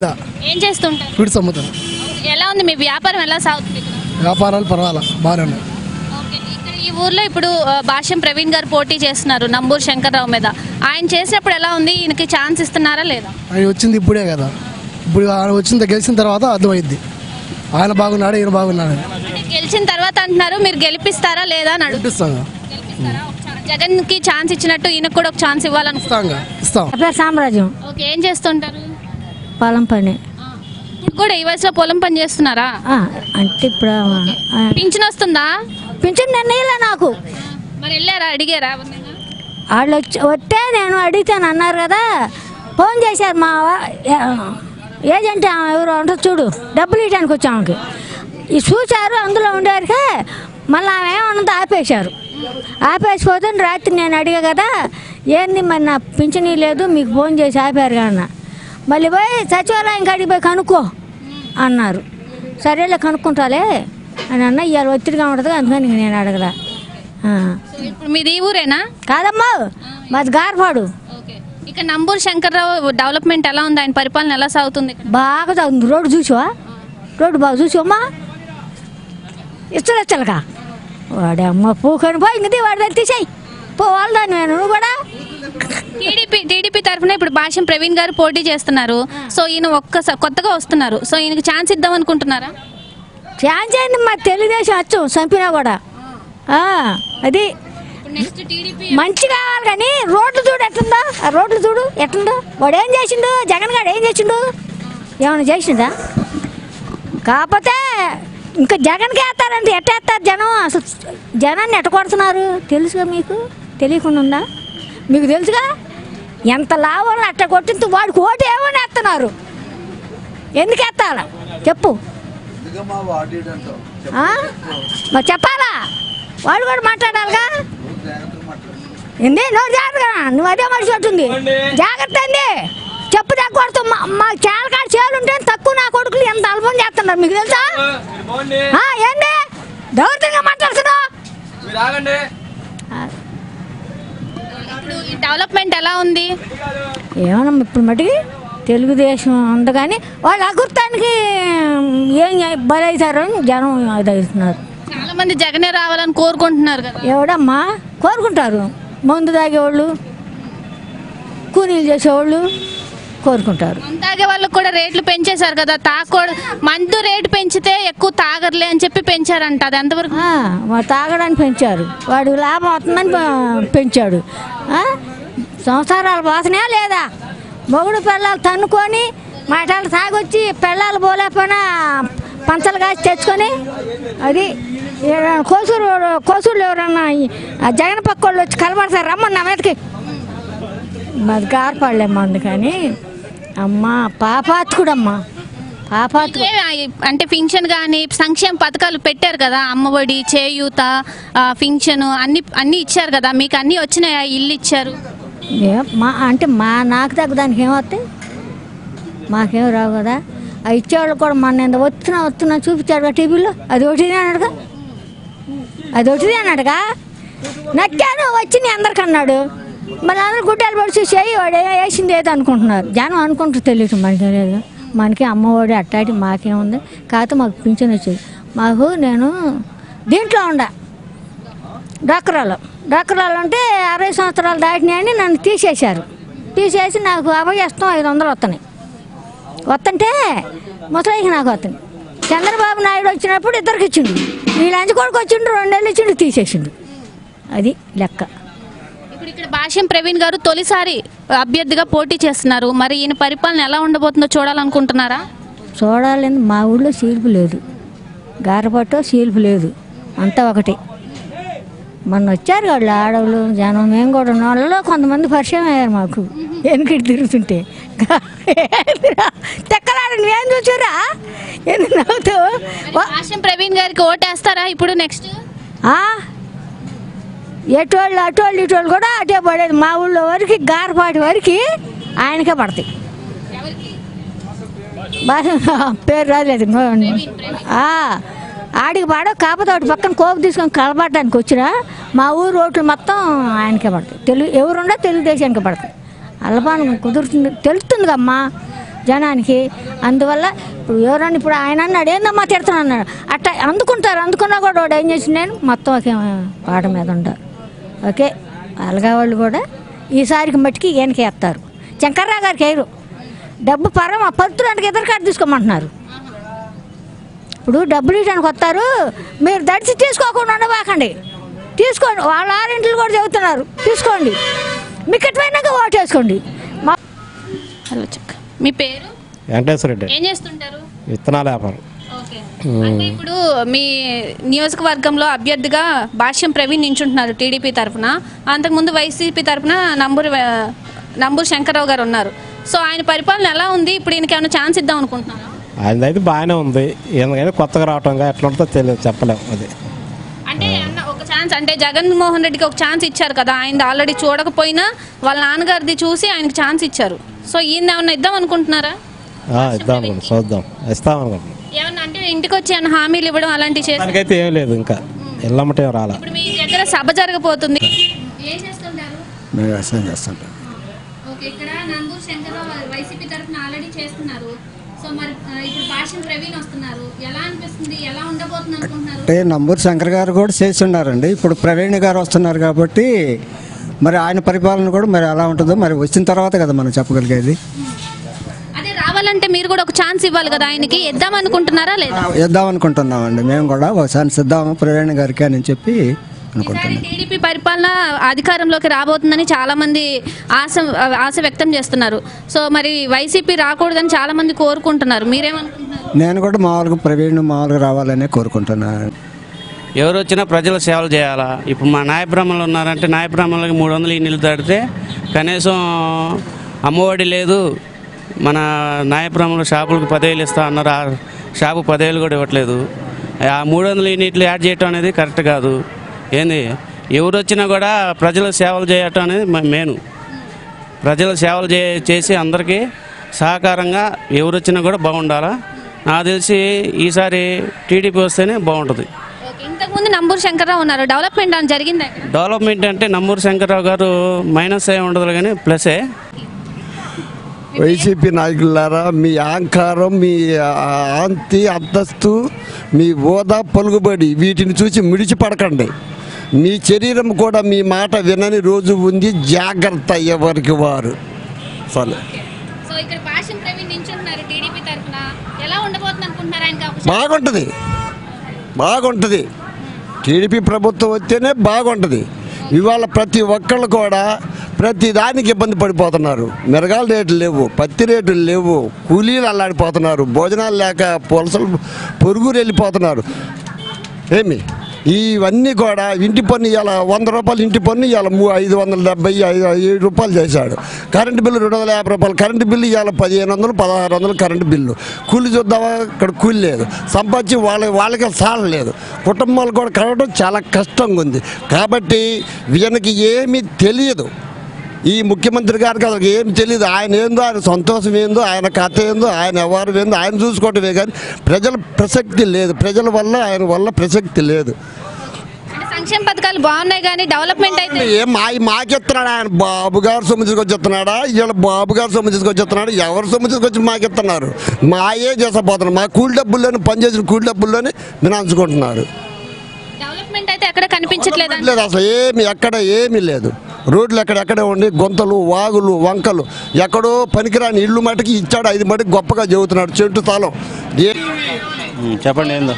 ఏం చేస్తుంటారు? ఫ్రూట్స్ అమ్ముతాను. ఎలా ఉంది మీ వ్యాపారం, ఎలా సాగుతుంది? వ్యాపారాలు పర్వాలా బాగానే ఉన్నాయి. ఇక్కడ ఈ ఊర్లో ఇప్పుడు భాష్యం ప్రవీణ్ గారు పోటీ చేస్తున్నారు నంబూరు శంకర్రావు మీద. ఆయన చేసినప్పుడు ఎలా ఉంది? ఈయనకి ఛాన్స్ ఇస్తున్నారా లేదా? ఆయన వచ్చింది ఇప్పుడే కదా, ఇప్పుడు ఆయన వచ్చింది గెలిచిన తర్వాత అర్థమైద్ది ఆయన బాగున్నాడు ఈయన బాగున్నాడు. గెలిచిన తర్వాత అంటున్నారు, మీరు గెలిపిస్తారా లేదా అని అడుగుతాను. జగన్ కి ఛాన్స్ ఇచ్చినట్టు ఈయనకు కూడా ఒక ఛాన్స్ ఇవ్వాలనుకుంటున్నాం. ఇస్తాం. సామ్రాజ్యం. ఓకే, ఏం చేస్తుంటారు? పొలం పని. ఇప్పుడు కూడా ఈ వయసులో పొలం పని చేస్తున్నారా? అంటే ఇప్పుడు పింఛన్ వస్తుందా? పింఛన్ నిన్న నాకు. మరి వెళ్ళారా, అడిగారా? వాళ్ళు వస్తే నేను అడిగితాను అన్నారు కదా, ఫోన్ చేశారు మా ఏజెంట్ ఎవరు ఉంటుంది చూడు, డబ్బులు ఇవ్వడానికి వచ్చామకి ఈ చూశారు, అందులో ఉండేవారికి మళ్ళీ ఆమె ఏమన్నది ఆపేశారు. ఆపేసిపోతే రాత్రి నేను అడిగా కదా, ఏంది మరి నా పింఛనీ లేదు, మీకు ఫోన్ చేసి ఆపారు కన్నా, మళ్ళీ పోయి సచివాలయం కాడికి పోయి కనుక్కో అన్నారు. సరేలే కనుక్కుంటాలే అని అన్న, ఇవాళ ఒత్తిడిగా ఉంటుంది అందుకని నేను అడగలా. ఇప్పుడు మీది ఈ ఊరేనా? కాదమ్మా, మాది గార్పాడు. ఇక నంబూరు శంకర్రావు డెవలప్మెంట్ ఎలా ఉంది? ఆయన పరిపాలన ఎలా సాగుతుంది? బాగా సాగుతుంది. రోడ్డు చూసావా? రోడ్డు బాగా చూసావమ్మా, ఇచ్చలచ్చలగా వాడే అమ్మ పూకొని పోయింది, వాడి దగ్గర తీసేయి పోవాలి దాన్ని. నువ్వు కూడా టీడీపీ తరఫున ఇప్పుడు భాష్యం ప్రవీణ్ గారు పోటీ చేస్తున్నారు. సో ఈయన కొత్తగా వస్తున్నారు. సో ఈయనకి ఛాన్స్ ఇద్దాం అనుకుంటున్నారా? ఛాన్స్ అయింది మా తెలుగుదేశం వచ్చు చంపినా కూడా. అది మంచి కావాలి కానీ రోడ్లు చూడు ఎట్లుందో, ఆ రోడ్లు చూడు ఎట్లుందో. వాడు ఏం చేసిండు? జగన్ గారు ఏం చేసిండు? ఏమైనా చేసిందా? కాకపోతే ఇంకా జగన్కి వేస్తారంటే ఎట్టేస్తారు జనం. అసలు జనాన్ని ఎట్ట కొడుతున్నారు తెలుసుగా మీకు? తెలియకుండా ఉందా? మీకు తెలుసుగా ఎంత లాభం అట్ట కొట్టింది. వాడికి ఓటు ఏమని వేస్తున్నారు, ఎందుకు వేస్తారా చెప్పు? మరి చెప్పాలా? వాడు కూడా మాట్లాడాలిగా. ఏంది నువ్వు జాగ్రత్తగా, నువ్వు అదే మనిషి ఉంటుంది జాగ్రత్త అండి. చెప్పు తక్కువ మా చేలకాడ చేలు ఉంటే తక్కువ నా కొడుకులు ఎంత అల్పం చేస్తున్నారు మీకు తెలుసా? ఏంది దౌర్జంగా మాట్లాడుతున్నావు? డెవలప్మెంట్ ఎలా ఉంది? ఏమన్నా ఇప్పుడు మటుకి తెలుగుదేశం ఉంది కానీ వాళ్ళు అగుర్తానికి ఏం బలవుతారు అని జనం అదవుతున్నారు. చాలా మంది జగనే రావాలని కోరుకుంటున్నారు కదా. ఎవడమ్మా కోరుకుంటారు? మందు తాగేవాళ్ళు, కూలీలు చేసేవాళ్ళు కోరుకుంటారు. తాగే వాళ్ళకి కూడా రేట్లు పెంచేశారు కదా. మందు రేటు పెంచితే ఎక్కువ తాగర్లే అని చెప్పి పెంచారంట. అది ఎంతవరకు? తాగడానికి పెంచారు, వాడు లాభం అవుతుందని పెంచాడు. సంవత్సరాలు పోతనే లేదా? మొగుడు పిల్లలు తన్నుకొని మాటలు తాగొచ్చి పిల్లలు పోలేకపోయినా పంచలు కాసి తెచ్చుకొని అది కోసూళ్ళు ఎవరన్నా జగన్ పక్క వాళ్ళు వచ్చి కలబడతారు రమ్మన్న మీదకి. మాది గారపడలేమ్మా, అందుకని అమ్మ పాపాత్కుడమ్మా పాపాత్కు. అంటే పింఛన్ కానీ సంక్షేమ పథకాలు పెట్టారు కదా, అమ్మఒడి, చేయూత, పింఛన్ అన్ని ఇచ్చారు కదా. మీకు అన్నీ వచ్చినాయా? ఇల్లు ఇచ్చారు అంటే నాకు తగ్గ దానికి ఏమవుతాయి? మాకేం రావు కదా. ఆ ఇచ్చేవాళ్ళు కూడా మొన్న ఎంత వస్తున్నా చూపించాడు కదా టీవీలో. అది ఒకటిదే అన్నాడుగా, అది ఒకటిదే అన్నాడుగా. నచ్చాను వచ్చింది అందరికన్నాడు. మన అందరు గుడ్డలు పడి చూసేయి వాడు వేసింది ఏదో అనుకుంటున్నారు జనం. అనుకుంటారు తెలియదు, మనకి తెలియదు. మనకి అమ్మఒడి అట్టాటి మాకేముంది. కాకపోతే మాకు పింఛన్ వచ్చేది. నేను దీంట్లో డాక్రాలు ఉంటే 60 సంవత్సరాలు దాటినాయని నన్ను తీసేసి నాకు అభయస్తం 500 వస్తున్నాయి. వస్తుంటే ముసలికి నాకు వస్తున్నాయి. చంద్రబాబు నాయుడు వచ్చినప్పుడు ఇద్దరికి ఇచ్చిండు, వీళ్ళు అంచు కొడుకు వచ్చిండు 2 నెలలు ఇచ్చిండు, తీసేసిండు. అది లెక్క. ఇప్పుడు ఇక్కడ భాష్యం ప్రవీణ్ గారు తొలిసారి అభ్యర్థిగా పోటీ చేస్తున్నారు. మరి ఈయన పరిపాలన ఎలా ఉండబోతుందో చూడాలనుకుంటున్నారా? చూడాలని. మా ఊళ్ళో సీల్పు లేదు, గారపట్టు సీల్పు లేదు, అంతా ఒకటి. మొన్న వచ్చారు వాళ్ళు ఆడవాళ్ళు జనం. మేము కూడా ఉన్న వాళ్ళలో కొంతమంది పరిచయం అయ్యారు మాకు వెనకటి తిరుగుతుంటే. తెక్కలాడని ఏం చూసారా? భాష్యం ప్రవీణ్ గారికి ఓటేస్తారా ఇప్పుడు నెక్స్ట్? ఎటోళ్ళు అటోళ్ళు ఇటోళ్ళు కూడా అటే పడేది. మా ఊళ్ళో వరకు గారపాటి వరకు ఆయనకే పడతాయి. పేరు రాలేదు ఆడికి పాడో. కాకపోతే వాటి పక్కన కోపు తీసుకొని కలపడానికి వచ్చినా మా ఊరు రోడ్లు మొత్తం ఆయనకే పడతాయి. ఎవరుండా తెలుగుదేశానికి పడతాయి. అల్లపానం కుదురుతుంది తెలుస్తుందిగా అమ్మా. జనానికి. అందువల్ల ఇప్పుడు ఎవరన్నా ఇప్పుడు ఆయన అన్నాడు ఏందమ్మా తిడతాను అన్నాడు, అట్లా అందుకున్నా కూడా వాడు ఏం చేసి నేను మొత్తం ఒకే పాట మీద ఉంటారు. ఓకే అలగా వాళ్ళు కూడా ఈసారికి మట్టికి ఈయనకి వేస్తారు, శంకర్రావు గారికి వేయరు. డబ్బు పత్రులాంటికి ఎదురు కాడ తీసుకోమంటున్నారు. ఇప్పుడు డబ్బులు ఇవ్వడానికి వస్తారు, మీరు దడిచి తీసుకోకుండా ఉండబాకండి, తీసుకోండి. వాళ్ళ ఆరింట్లు కూడా చెబుతున్నారు తీసుకోండి, మీకు ఎటువైనాక ఓటు వేసుకోండి. హలో చెక్క, మీ పేరు? వెంకటేశ్వర రెడ్డి. ఏం చేస్తుంటారు? విత్తనాల వ్యాపారం. ఓకే. అంటే ఇప్పుడు మీ నియోజకవర్గంలో అభ్యర్థిగా భాష్యం ప్రవీణ్ నించుంటున్నారు టీడీపీ తరఫున, అంతకుముందు వైసీపీ తరఫున నంబూరు శంకర్రావు గారు ఉన్నారు. సో ఆయన పరిపాలన ఎలా ఉంది? ఇప్పుడు ఈయనకి ఏమైనా ఛాన్స్ ఇద్దాం అనుకుంటున్నారా? ఆయన అయితే బాగానే ఉంది, ఎందుకైనా కొత్తగా రావటంగా ఎట్లా ఉంటుందో తెలియదు, చెప్పలేము. అది అంటే ఒక ఛాన్స్ అంటే జగన్మోహన్ రెడ్డికి ఒక ఛాన్స్ ఇచ్చారు కదా, ఆయన ఆల్రెడీ చూడకపోయినా వాళ్ళ నాన్నగారిది చూసి ఆయనకి ఛాన్స్ ఇచ్చారు. సో ఈయన ఏమన్నా ఇద్దాం అనుకుంటున్నారా? ఇద్దాం అనుకుంటున్నాం, చూద్దాం, ఇస్తాం అనుకుంటున్నాం. ఏమన్నా అంటే ఇంటికి వచ్చి ఏమైనా హామీలు ఇవ్వడం అలాంటివి చేస్తారు? దానికైతే ఏం లేదు, ఇంకా ఎల్లమ్మటే రాలా. ఇప్పుడు మీ దగ్గర సభ జరగబోతుంది, ఏం చేస్తుంటారు? మేము వ్యవసాయం చేస్తుంటాం. ఓకే. ఇక్కడ నంబూరు శంకర్రావు వైసీపీ తరఫున ఆల్రెడీ చేస్తున్నారు. సో మరి ఇప్పుడు భాష్యం ప్రవీణ్ వస్తున్నారు, ఎలా అనిపిస్తుంది, ఎలా ఉండబోతుంది అనుకుంటున్నారు? అంటే నంబూరు శంకర్ గారు కూడా చేస్తున్నారండి, ఇప్పుడు ప్రవీణ్ గారు వస్తున్నారు కాబట్టి మరి ఆయన పరిపాలన కూడా మరి ఎలా ఉంటుందో మరి వచ్చిన తర్వాత కదా మనం చెప్పగలిగేది. అదే రావాలంటే మీరు కూడా ఒక ఛాన్స్ ఇవ్వాలి కదా ఆయనకి, ఇద్దాం అనుకుంటున్నారా లేదా? ఇద్దాం అనుకుంటున్నామండి, మేము కూడా ఒక ఛాన్స్ ఇద్దాము ప్రవీణ్ గారికి అని చెప్పి అనుకుంటున్నాం. టీడీపీ పరిపాలన అధికారంలోకి రాబోతుందని చాలా మంది ఆశ వ్యక్తం చేస్తున్నారు. సో మరి వైసీపీ రాకూడదని చాలా మంది కోరుకుంటున్నారు, మీరేమనుకుంటున్నారు? నేను కూడా ప్రవీణ్ మామూలుగా రావాలనే కోరుకుంటున్నాను. ఎవరు వచ్చినా ప్రజల సేవలు చేయాలా. ఇప్పుడు మా నాయబ్రహ్మలు ఉన్నారంటే నాయబ్రహ్మలకి 300 నీళ్ళు దాటితే కనీసం అమ్మఒడి లేదు. మన నాయబ్రహ్మలు షాపులకు 10,000 ఇస్తా అన్నారు, ఆ షాపు 10,000 కూడా ఇవ్వట్లేదు. ఆ 300 యూనిట్లు యాడ్ చేయటం అనేది కరెక్ట్ కాదు. ఏంది ఎవరు వచ్చినా కూడా ప్రజల సేవలు చేయటం అనేది మెయిన్. ప్రజల సేవలు చేసి అందరికీ సహకారంగా ఎవరు వచ్చినా కూడా బాగుండాలా. నాకు తెలిసి ఈసారి టీడీపీ వస్తేనే బాగుంటుంది. ఇంతకుముందు నంబూరు శంకర్రావు ఉన్నారు, డెవలప్మెంట్ అని జరిగింది. డెవలప్మెంట్ అంటే నంబూరు శంకర్రావు గారు మైనస్ ఏ ఉండదు కానీ ప్లసే. వైసీపీ నాయకులారా, మీ అహంకారం, మీ ఆంతి అంతస్తు, మీ హోదా, పలుకుబడి వీటిని చూసి మిడిచిపడకండి. మీ శరీరం కూడా మీ మాట వినని రోజు ఉంది, జాగ్రత్త ఎవరికి వారు. సో ఇక్కడ భాష్యం ప్రవీణ్ నించుంటున్నారు టీడీపీ తరఫున, ఎలా ఉండబోతుంది అనుకుంటున్నారు? బాగుంటుంది, బాగుంటుంది. టీడీపీ ప్రభుత్వం వస్తేనే బాగుంటుంది. ఇవాళ ప్రతి ఒక్కళ్ళు కూడా ప్రతి దానికి ఇబ్బంది పడిపోతున్నారు. మిరగాల రేట్లు లేవు, పత్తి రేట్లు లేవు, కూలీలు అల్లాడిపోతున్నారు, భోజనాలు లేక పులసలు పొరుగురు వెళ్ళిపోతున్నారు. ఇవన్నీ కూడా ఇంటి పన్ను ఇవాళ 100 రూపాయలు ఇంటి పన్ను ఇవాళ 577 రూపాయలు చేశాడు. కరెంటు బిల్లు 250 రూపాయలు కరెంటు బిల్లు ఇవాళ 1500 1600 కరెంటు బిల్లు. కూలి చూద్దామా, ఇక్కడ కూలి లేదు, సంపాదించి వాళ్ళకి సాలం లేదు, కుటుంబాలు కూడా కడవడం చాలా కష్టంగా ఉంది. కాబట్టి వీళ్ళకి ఏమీ తెలియదు, ఈ ముఖ్యమంత్రి గారికి అసలు ఏం తెలియదు. ఆయన ఏందో, ఆయన సంతోషం ఏందో, ఆయన కథ ఏందో, ఆయన వ్యవహారం ఏందో ఆయన చూసుకోవటమే కానీ ప్రజల ప్రసక్తి లేదు. ప్రజల వల్ల ఆయన వల్ల ప్రసక్తి లేదు. సంక్షేమ పథకాలు బాగున్నాయి కానీ డెవలప్మెంట్ అయితే ఏం మాకెత్తున్నాడు ఆయన? బాబు గారు సొమ్ము తీసుకొచ్చేస్తున్నాడా? ఇవాళ బాబు గారు సొమ్ము తీసుకొచ్చేస్తున్నాడు. ఎవరు సొమ్ము తీసుకొచ్చి మాకెత్తున్నారు? మాయే చేసపోతున్నారు. మా కూలి డబ్బుల్లోనే పనిచేసిన కూలి డబ్బుల్లోనే వినాల్చుకుంటున్నారు. డెవలప్మెంట్ అయితే ఎక్కడ కనిపించట్లేదు అసలు ఎక్కడ ఏమీ లేదు. రోడ్లు ఎక్కడెక్కడే ఉండి గుంతలు, వాగులు, వంకలు, ఎక్కడో పనికిరాని ఇల్లు మటుకి ఇచ్చాడు. 5 మటుకు గొప్పగా చెబుతున్నాడు. చెట్టు తాళం. చెప్పండి. ఏందో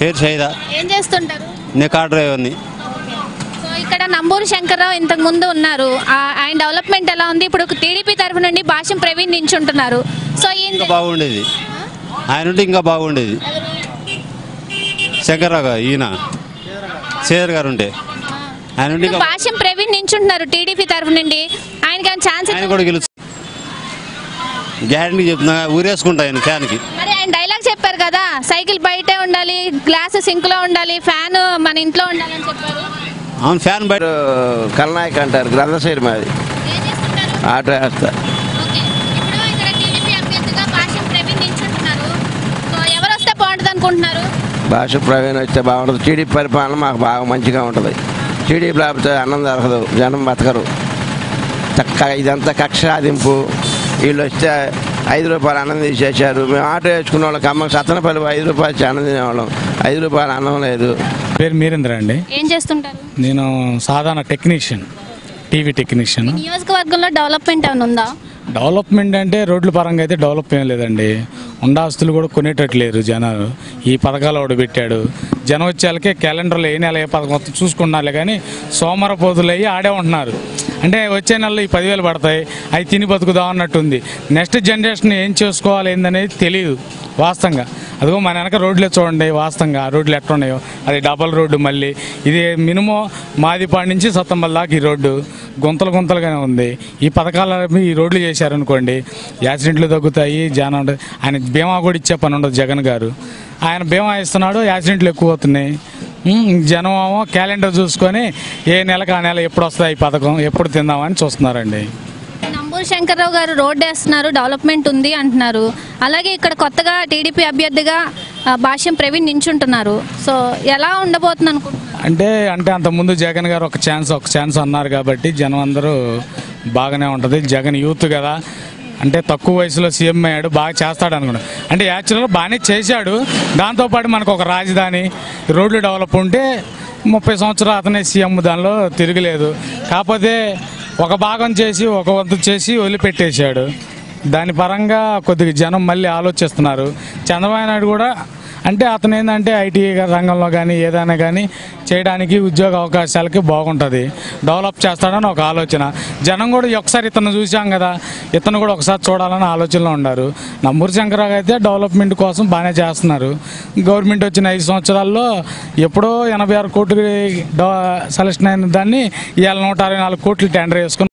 పేరు సైదా, ఏం చేస్తుంటారు? నేను కార్ డ్రైవర్ని. సో ఇక్కడ నంబూరు శంకర్రావు ఇంతకు ముందు ఉన్నారు, ఆయన డెవలప్మెంట్ ఎలా ఉంది? ఇప్పుడు టీడీపీ తరఫు నుండి భాష్యం ప్రవీణ్ నించుంటున్నారు. సో ఇంకా బాగుండేది, ఆయన ఉంటే ఇంకా బాగుండేది. శంకర్రావు గారు, ఈయన శ్రీధర్ గారు ఉంటే ఆయన ఉంటే భాష్యం ప్రవీణ్ నించుంటున్నారు టీడీపీ తరఫు నుండి, ఆయనకి ఛాన్స్ కూడా గెలుచు గ్యారంటీ చెప్తున్నా, ఊరేసుకుంటా ఆయన ఫ్యాన్కి. మరి ఆయన డైలాగ్ చెప్పారు కదా, సైకిల్ బయటే ఉండాలి, గ్లాస్ సింక్ లో ఉండాలి, ఫ్యాన్ మన ఇంట్లో ఉండాలని చెప్పారు. అవును, ఫ్యాన్ బయట. కల్నాయక్ అంటారు, గ్రంథశైలి మాది, ఆటో వేస్తారు. ఇప్పుడు ఇక్కడ టీడీపీ అభ్యర్థిగా భాష్యం ప్రవీణ్ నించుంటున్నారు. సో ఎవరు వస్తే బాగుంటుంది అనుకుంటున్నారు? భాష్యం ప్రవీణ్ వస్తే బాగుంటుంది. టీడీపీ పరిపాలన మాకు బాగా మంచిగా ఉంటుంది. టీడీపీ లేకపోతే అన్నం దొరకదు, జనం బతకరు. ఇదంతా కక్ష సాధింపు. వీళ్ళు వస్తే రూపాయలు అన్నం తీసేశారు. మేము ఆటో వేసుకున్న వాళ్ళకి అమ్మ సత్తనపల్లి 5 రూపాయలు అన్నం తినేవాళ్ళం. 5 రూపాయలు అన్నం లేదు. పేరు మీరేంద్ర అండి. ఏం చేస్తుంటారు? నేను సాధారణ టెక్నీషియన్, టీవీ టెక్నీషియన్. నియోజకవర్గంలో డెవలప్మెంట్ ఏమైనా ఉందా? డెవలప్మెంట్ అంటే రోడ్ల పరంగా అయితే డెవలప్ ఏం లేదండి. ఉండాస్తులు కూడా కొనేటట్లేరు జనాలు. ఈ పథకాలు ఒకటి పెట్టాడు. జనం వచ్చేళ్ళకే క్యాలెండర్లో ఏ నెల ఏ పథకం మొత్తం చూసుకుంటున్నారులే కానీ సోమరపోతులు అయ్యి ఆడే ఉంటున్నారు. అంటే వచ్చే నెలలో ఈ 10,000 పడతాయి, అవి తిని బతుకుదాం అన్నట్టుంది. నెక్స్ట్ జనరేషన్ ఏం చేసుకోవాలి ఏందనేది తెలియదు వాస్తవంగా. అదిగో మన వెనక రోడ్లే చూడండి, వాస్తవంగా ఆ రోడ్లు ఎట్లా ఉన్నాయో. అది డబల్ రోడ్డు. మళ్ళీ ఇది మినిమం మాదిపాడు నుంచి సత్తంబల్ దాకా ఈ రోడ్డు గుంతలు గుంతలుగానే ఉంది. ఈ పథకాల ఈ రోడ్లు చేశారనుకోండి, యాక్సిడెంట్లు తగ్గుతాయి, జనం. ఆయన బీమా కూడా ఇచ్చే పని ఉండదు జగన్ గారు. ఆయన బీమా ఇస్తున్నాడు, యాక్సిడెంట్లు ఎక్కువ అవుతున్నాయి. జనం క్యాలెండర్ చూసుకొని ఏ నెలకు ఆ నెల ఎప్పుడు వస్తుంది ఈ పథకం, ఎప్పుడు తిందామని చూస్తున్నారండి. నంబూరు శంకర్రావు గారు రోడ్డు వేస్తున్నారు, డెవలప్మెంట్ ఉంది అంటున్నారు. అలాగే ఇక్కడ కొత్తగా టీడీపీ అభ్యర్థిగా భాష్యం ప్రవీణ్ నించుంటున్నారు. సో ఎలా ఉండబోతుంది అనుకుంటున్నారు? అంటే అంతకుముందు జగన్ గారు ఒక ఛాన్స్ అన్నారు కాబట్టి జనం అందరూ బాగానే ఉంటుంది. జగన్ యూత్ కదా, అంటే తక్కువ వయసులో సీఎం అయ్యాడు, బాగా చేస్తాడు అనుకున్నాడు. అంటే యాక్చువల్గా బాగానే చేశాడు. దాంతోపాటు మనకు ఒక రాజధాని, రోడ్లు డెవలప్ ఉంటే 30 సంవత్సరాలు అతనే సీఎం, దానిలో తిరగలేదు. కాకపోతే ఒక భాగం చేసి ఒక వంతు చేసి వదిలిపెట్టేశాడు. దాని పరంగా కొద్దిగా జనం మళ్ళీ ఆలోచిస్తున్నారు. చంద్రబాబు నాయుడు కూడా అంటే అతను ఏంటంటే ఐటీ రంగంలో కానీ ఏదైనా కానీ చేయడానికి ఉద్యోగ అవకాశాలకి బాగుంటుంది, డెవలప్ చేస్తాడని ఒక ఆలోచన. జనం కూడా ఒకసారి ఇతను చూసాం కదా, ఇతను కూడా ఒకసారి చూడాలని ఆలోచనలో ఉన్నారు. నంబూరు శంకరరావు అయితే డెవలప్మెంట్ కోసం బాగానే చేస్తున్నారు. గవర్నమెంట్ వచ్చిన 5 సంవత్సరాల్లో ఎప్పుడో 86 కోట్లు సెలెక్షన్ అయిన దాన్ని ఇవాళ 164 కోట్లు టెండర్ వేసుకుని